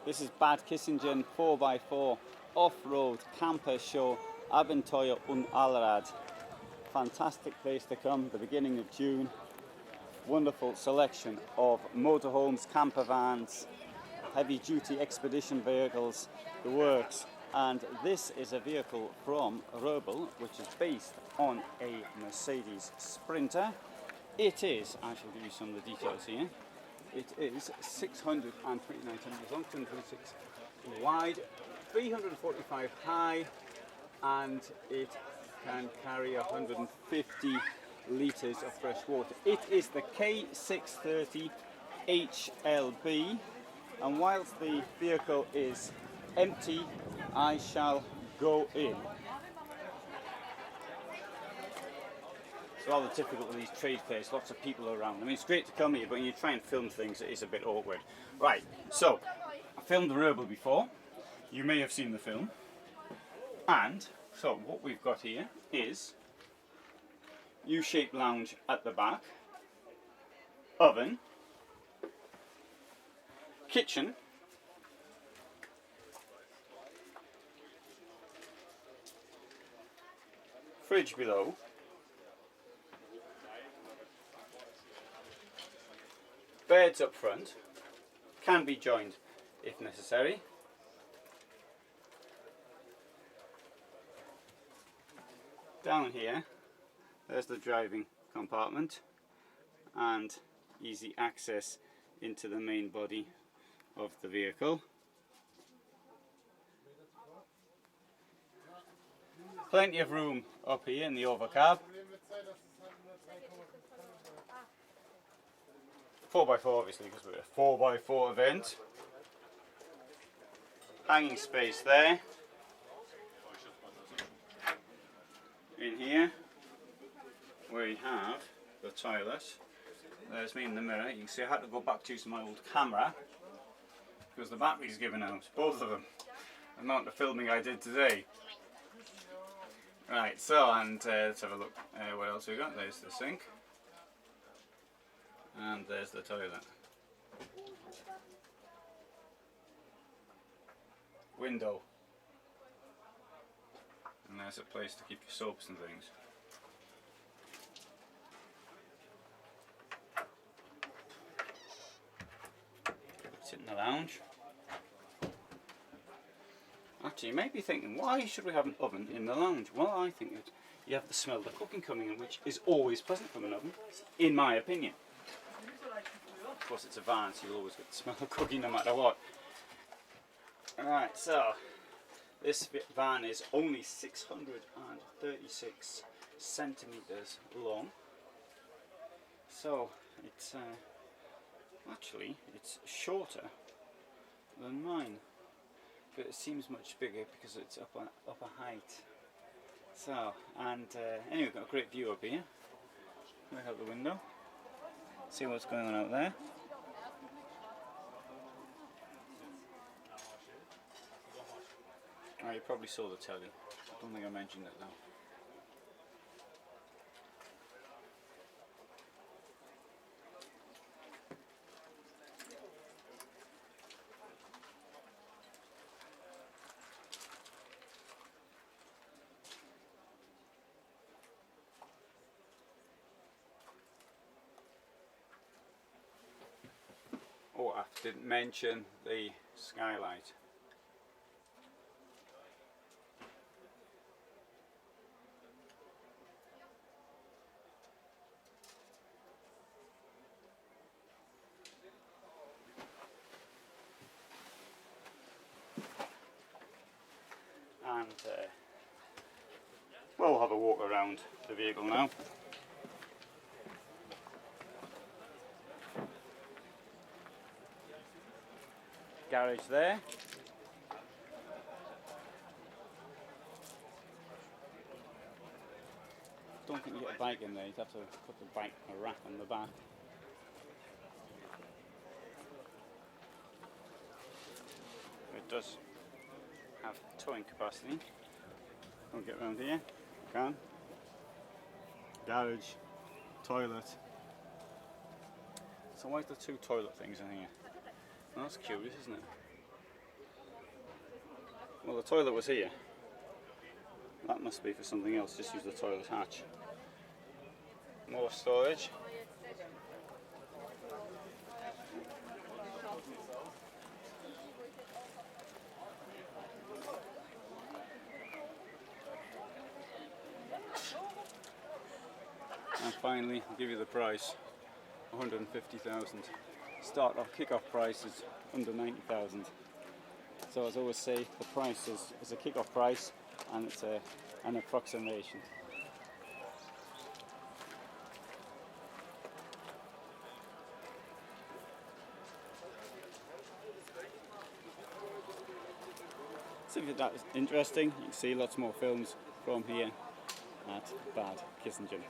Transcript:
This is Bad Kissingen 4x4 off-road camper show Abenteuer und Allrad. Fantastic place to come, the beginning of June. Wonderful selection of motorhomes, campervans, heavy-duty expedition vehicles, the works. And this is a vehicle from Röbel, which is based on a Mercedes Sprinter. It is, I shall give you some of the details here. It is 629 centimeters long, 226 wide, 345 high, and it can carry 150 litres of fresh water. It is the K630HLB, and whilst the vehicle is empty, I shall go in. It's rather difficult with these trade fairs, lots of people around. I mean, it's great to come here, but when you try and film things, it is a bit awkward. Right, so, I filmed the Röbel before. You may have seen the film. And, so, what we've got here is U-shaped lounge at the back, oven, kitchen, fridge below, beds up front, can be joined if necessary. Down here, there's the driving compartment and easy access into the main body of the vehicle. Plenty of room up here in the overcab. 4x4 obviously, because we're a 4x4 event. Hanging space there. In here we have the toilet. There's me in the mirror. You can see I had to go back to use my old camera because the battery's given out, both of them. The amount of filming I did today. Right, so, and let's have a look what else we got. There's the sink. And there's the toilet. Window. And there's a place to keep your soaps and things. Sit in the lounge. Actually, you may be thinking, why should we have an oven in the lounge? Well, I think that you have the smell of the cooking coming in, which is always pleasant from an oven, in my opinion. Of course, it's a van, so you'll always get the smell of cooking no matter what. Alright, so this van is only 636 centimeters long. So it's actually it's shorter than mine, but it seems much bigger because it's up a height. So, and anyway, we've got a great view up here. Look out the window, see what's going on out there. Oh, you probably saw the telly. I don't think I mentioned it though. Oh, I didn't mention the skylight. And we'll have a walk around the vehicle now. Garage there. Don't think you get a bike in there, you'd have to put the bike in a rack on the back. It does have towing capacity. I'll get around here, can. Garage, toilet. So why is there two toilet things in here? Well, that's curious, isn't it? Well, the toilet was here. That must be for something else, just use the toilet hatch. More storage. And finally, I'll give you the price, 150,000. Start off kick-off price is under 90,000. So as I always say, the price is a kick-off price and it's an approximation. So if that's interesting, you can see lots more films from here at Bad Kissingen.